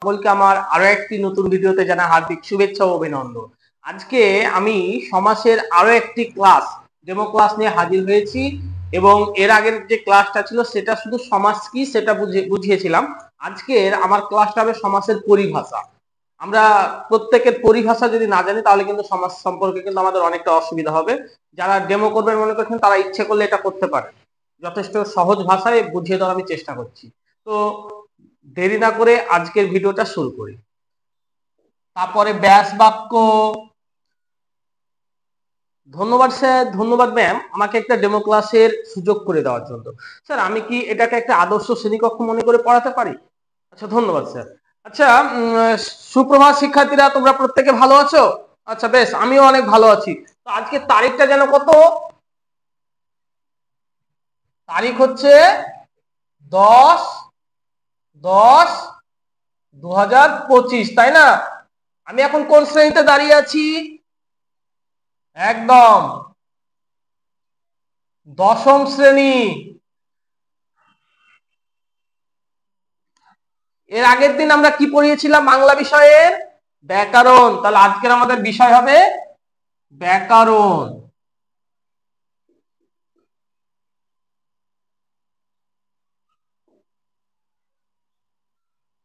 সকলকে আমার আরো একটি নতুন ভিডিওতে জানাই হার্দিক শুভেচ্ছা ও অভিনন্দন। আজকে আমি সমাসের আরো একটি ক্লাস ডেমো ক্লাস নিয়ে হাজির হয়েছি এবং এর আগের যে ক্লাসটা ছিল সেটা শুধু সমাস কি সেটা বুঝিয়েছিলাম। আজকের আমার ক্লাসটা হবে সমাসের পরিভাষা। আমরা প্রত্যেকের পরিভাষা যদি না জানি তাহলে কিন্তু সমাজ সম্পর্কে কিন্তু আমাদের অনেকটা অসুবিধা হবে। যারা ডেমো করবেন মনে করছেন তারা ইচ্ছে করলে এটা করতে পারে। যথেষ্ট সহজ ভাষায় বুঝিয়ে দেওয়ার আমি চেষ্টা করছি। তো দেরি না করে আজকের ভিডিওটা শুরু করি। তারপরে ব্যাস বাক্য। ধন্যবাদ স্যার, ধন্যবাদ ম্যাম আমাকে একটা ডেমো ক্লাসের সুযোগ করে দেওয়ার জন্য। স্যার আমি কি এটাকে একটা আদর্শ শ্রেণীকক্ষ মনে করে পড়াতে পারি? আচ্ছা ধন্যবাদ স্যার। আচ্ছা সুপ্রভাত শিক্ষার্থীরা, তোমরা প্রত্যেকে ভালো আছো? আচ্ছা বেশ, আমিও অনেক ভালো আছি। তো আজকে তারিখটা যেন কত? তারিখ হচ্ছে 10/10/2025, তাই না? আমি এখন কোন শ্রেণীতে দাঁড়িয়ে আছি? একদম দশম শ্রেণী। এর আগের দিন আমরা কি পড়িয়েছিলাম? বাংলা বিষয়ের ব্যাকরণ। তাহলে আজকের আমাদের বিষয় হবে ব্যাকরণ।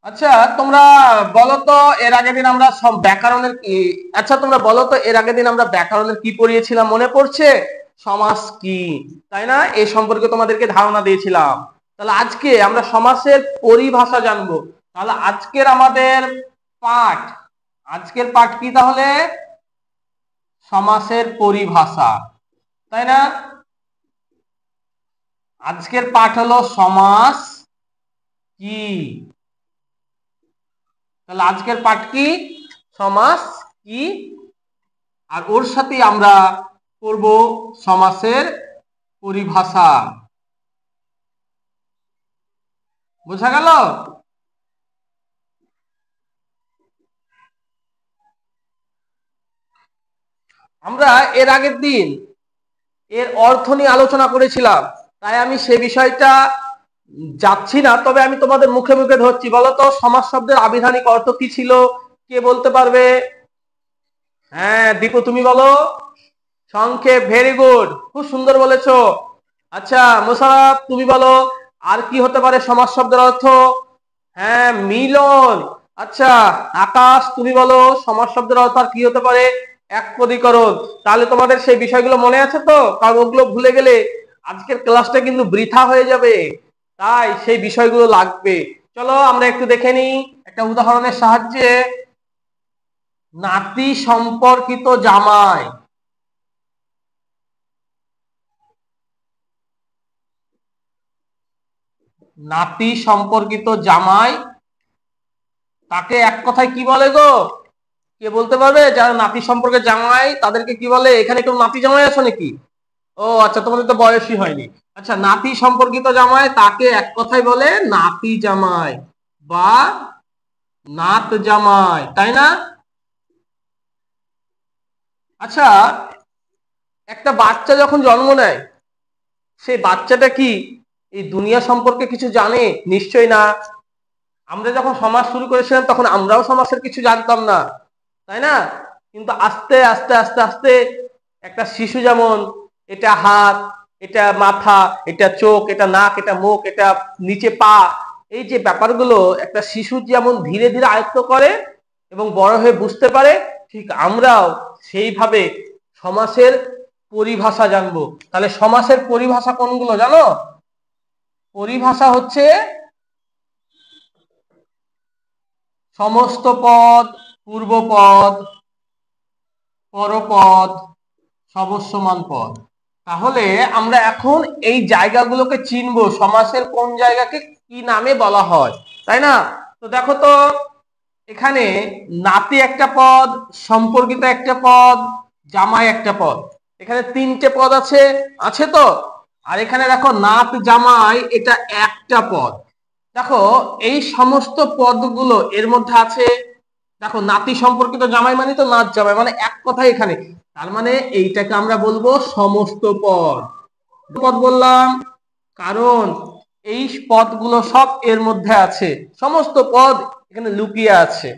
আচ্ছা তোমরা বলো তো এর আগের দিন আমরা সব ব্যাকরণের কি, আচ্ছা তোমরা বলো তো এর আগের দিন আমরা ব্যাকরণের কি পড়িয়েছিলাম, মনে পড়ছে? সমাস কি, তাই না? এই সম্পর্কে তোমাদেরকে ধারণা দিয়েছিলাম। তাহলে আজকে আমরা সমাসের পরিভাষা জানবো। তাহলে আজকের পাঠ কি তাহলে? সমাসের পরিভাষা, তাই না? আজকের পাঠ হলো সমাস কি। তাহলে আজকের পাঠ কি? সমাস কি। আর ওর সাথে আমরা করব সমাসের পরিভাষা। বোঝা গেল? আমরা এর আগের দিন এর অর্থ নিয়ে আলোচনা করেছিলাম, তাই আমি সে বিষয়টা যাচ্ছি না, তবে আমি তোমাদের মুখে মুখে ধরছি। বলো তো সমাস শব্দের আবিধানিক অর্থ কি ছিল? কে বলতে পারবে? হ্যাঁ দীপু তুমি বলো। সংক্ষেপ, ভেরি গুড, খুব সুন্দর বলেছো। আচ্ছা মোশাররফ তুমি বলো, আর কি হতে পারে সমাস শব্দের অর্থ? হ্যাঁ মিলন। আচ্ছা আকাশ তুমি বলো সমাস শব্দের অর্থ আর কি হতে পারে? একপদীকরণ। তাহলে তোমাদের সেই বিষয়গুলো মনে আছে তো? কারণ ওগুলো ভুলে গেলে আজকের ক্লাসটা কিন্তু বৃথা হয়ে যাবে, তাই সেই বিষয়গুলো লাগবে। চলো আমরা একটু দেখে নিই একটা উদাহরণের সাহায্যে। নাতি সম্পর্কিত জামাই। নাতি সম্পর্কিত জামাই, তাকে এক কথায় কি বলে গো? কে বলতে পারবে? যারা নাতি সম্পর্কে জামাই তাদেরকে কি বলে? এখানে কেউ নাতি জামাই আছো নাকি? ও আচ্ছা, তোমাদের তো বয়সই হয়নি। আচ্ছা নাতি সম্পর্কিত জামাই তাকে এক কথায় বলে নাতি জামাই বা নাত জামাই, তাই না? আচ্ছা একটা বাচ্চা যখন জন্ম নেয় সেই বাচ্চাটা কি এই দুনিয়া সম্পর্কে কিছু জানে? নিশ্চয় না। আমরা যখন সমাজ শুরু করেছিলাম তখন আমরাও সমাজের কিছু জানতাম না, তাই না? কিন্তু আস্তে আস্তে আস্তে আস্তে একটা শিশু যেমন এটা হাত, এটা মাথা, এটা চোখ, এটা নাক, এটা মুখ, এটা নিচে পা, এই যে ব্যাপারগুলো একটা শিশু যেমন ধীরে ধীরে আয়ত্ত করে এবং বড় হয়ে বুঝতে পারে, ঠিক আমরাও সেইভাবে সমাসের পরিভাষা জানবো। তাহলে সমাসের পরিভাষা কোনগুলো জানো? পরিভাষা হচ্ছে সমস্ত পদ, পূর্বপদ, পরপদ, সবস্যমান পদ। তাহলে আমরা এখন এই জায়গাগুলোকে চিনবো, সমাসের কোন জায়গাকে কি নামে বলা হয়, তাই না? তো দেখো তো এখানে নাতি একটা পদ, সম্পর্কিত একটা পদ, জামাই একটা পদ, এখানে তিনটে পদ আছে, আছে তো? আর এখানে দেখো নাত জামাই, এটা একটা পদ। দেখো এই সমস্ত পদগুলো এর মধ্যে আছে। দেখো নাতি সম্পর্কিত জামাই মানে তো নাত জামাই, মানে এক কথাই এখানে। তার মানে এইটাকে আমরা বলবো সমস্ত পদ। পদ বললাম কারণ এই পদগুলো সব এর মধ্যে আছে, সমস্ত পদ এখানে লুকিয়ে আছে,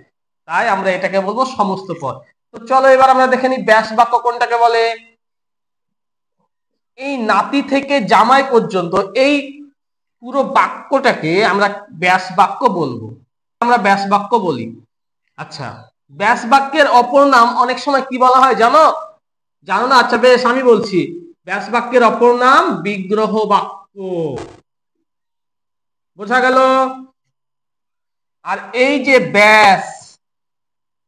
তাই আমরা এটাকে বলবো সমস্ত পদ। তো চলো এবার আমরা দেখে নিই ব্যাস বাক্য কোনটাকে বলে। এই নাতি থেকে জামাই পর্যন্ত এই পুরো বাক্যটাকে আমরা ব্যাস বাক্য বলবো, আমরা ব্যাস বাক্য বলি। আচ্ছা, ব্যাস বাক্যের অপর নাম অনেক সময় কি বলা হয় জানো? জানো না? আচ্ছা বেশ, আমি বলছি। ব্যাস বাক্যের অপর নাম বিগ্রহ বাক্য। বোঝা গেল? আর এই যে ব্যাস,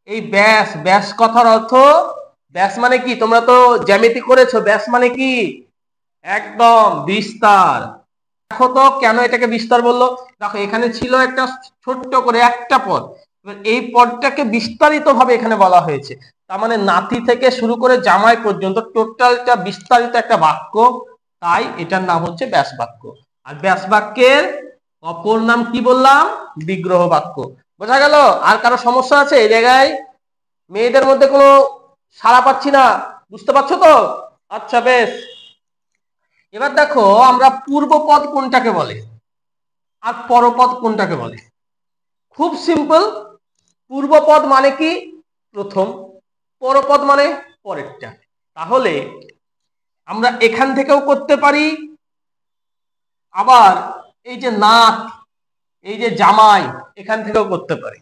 এই ব্যাস, ব্যাস কথার অর্থ, ব্যাস মানে কি? তোমরা তো জ্যামিতি করেছো, ব্যাস মানে কি? একদম বিস্তার। দেখো তো কেন এটাকে বিস্তার বললো। দেখো এখানে ছিল একটা ছোট্ট করে একটা পদ, এই পদটাকে বিস্তারিত ভাবে এখানে বলা হয়েছে। তার মানে নাতি থেকে শুরু করে জামাই পর্যন্ত টোটালটা বিস্তারিত একটা বাক্য, তাই এটার নাম হচ্ছে ব্যাস বাক্য। আর ব্যাস বাক্যের অপর নাম কি বললাম? বিগ্রহ বাক্য। বোঝা গেল? আর কারো সমস্যা আছে এই জায়গায়? মেয়েদের মধ্যে কোনো সাড়া পাচ্ছি না, বুঝতে পারছো তো? আচ্ছা বেশ, এবার দেখো আমরা পূর্বপদ কোনটাকে বলে আর পরপদ কোনটাকে বলে। খুব সিম্পল, পূর্বপদ মানে কি? প্রথম। পরপদ মানে পরেরটা। তাহলে আমরা এখান থেকেও করতে পারি, আবার এই যে নাত, এই যে জামাই, এখান থেকেও করতে পারি।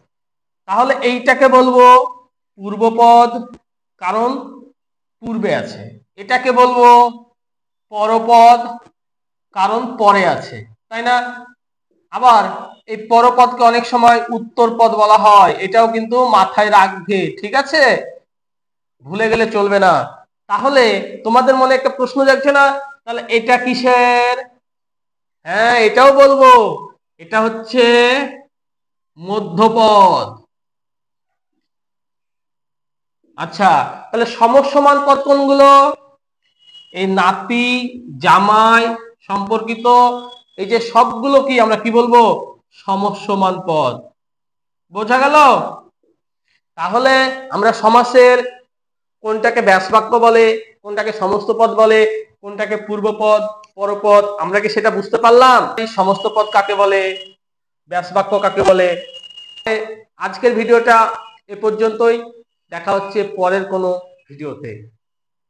তাহলে এইটাকে বলবো পূর্বপদ, কারণ পূর্বে আছে। এটাকে বলবো পরপদ, কারণ পরে আছে, তাই না? আবার এই পরপদকে অনেক সময় উত্তর পদ বলা হয়, এটাও কিন্তু মাথায় রাখবে, ঠিক আছে? ভুলে গেলে চলবে না। তাহলে তোমাদের মনে একটা প্রশ্ন জাগছে না, তাহলে এটা কিসের? হ্যাঁ, এটাও বলবো, এটা হচ্ছে মধ্যপদ। আচ্ছা, তাহলে সমসমান পদ কোনগুলো? এই নাতি জামাই সম্পর্কিত এই যে সবগুলো কি আমরা কি বলবো? সমসমান পদ। বোঝা গেল? তাহলে আমরা সমাসের কোনটাকে ব্যাস বাক্য বলে, কোনটাকে সমস্ত পদ বলে, কোনটাকে পূর্বপদ পরপদ, আমরা কি সেটা বুঝতে পারলাম? এই সমস্ত পদ কাকে বলে, ব্যাস বাক্য কাকে বলে। আজকের ভিডিওটা এ পর্যন্তই, দেখা হচ্ছে পরের কোনো ভিডিওতে।